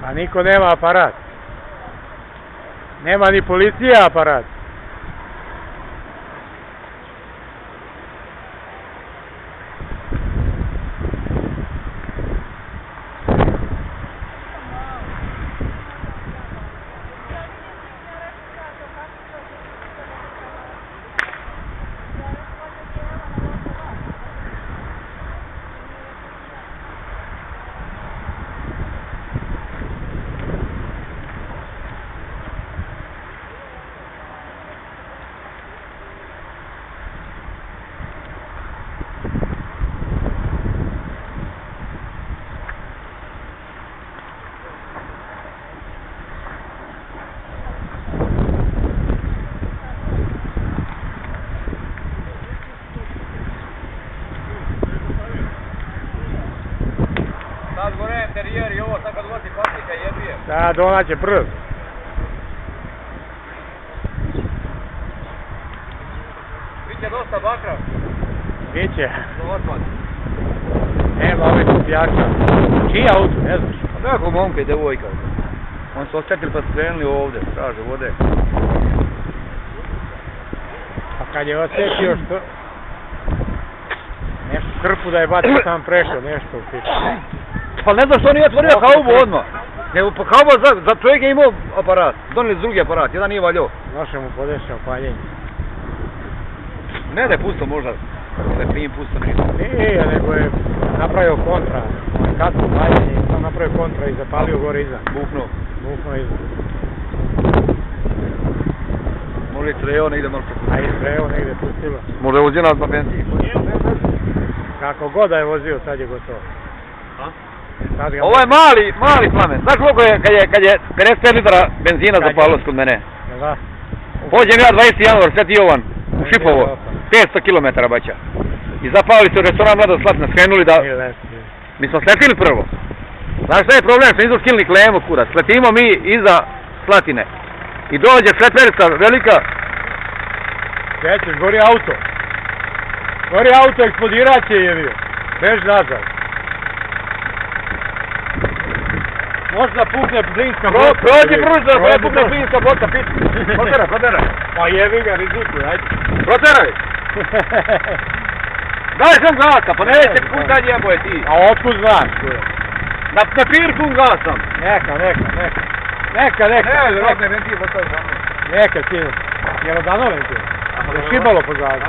A niko nema aparat. Nema ni policija aparat. Sad gore interijer i ovo, sad kad ulazi paprika jebije. Sad ona će brzo. Biće dosta bakra. Biće. Za otpad. Nema ovih kupijača. Čiji auto, ne znaš? Pa tako momka i devojka. Oni su osjetili pa su krenuli ovdje, traže vode. A kad je osjetio što... Nešto krpu da je bacio sam prešao, nešto u pitu. Pa ne znam što nije otvorio haubu odmah. Nego pa hauba za čovjek je imao aparat. Donijeli drugi aparat, jedan nije valjao. Noše mu podešao paljenje. Ne da je pusto možda. Da nije pusto ništa. Nije, nego je napravio kontra. Katno paljenje i sam napravio kontra i zapalio gore iza. Buknuo. Buknuo iza. Možda je creo negdje malo A i strevo negdje pustilo. Možda je vozio nas na benzin. Kako god da je vozio, sad je gotovo. Ovo je mali plamen. Znaš koliko je, kad je 55 litara benzina zapalilo kod mene? Jel da? Pođem ja 20. januar, Sveti Jovan, u Šipovo, 500 km baća. I zapalili se u restoran Mlada Slatina, skrenuli da... Mi smo sletili prvo. Znaš šta je problem, što nisu skilni klemu kurac. Sletimo mi iza Slatine. I dođe svetverica velika. Sjećaš, gori auto. Gori auto, eksplodirat će je bio. Bež nazad. Možda pukne plinska boca. Prođi brzo, pa je pukne plinska boca, piti. Proteraj. Pa jevi ga, rizikuj, ajde. Proteraj. Daj sam gasa, pa neće kuj dalje jeboje ti. A otkud znaš? Na pirku gasam. Neka. Rodne ventil, ostaje za mnom. Neka, sinu. Jel odano ventil? Je šibalo pozadu.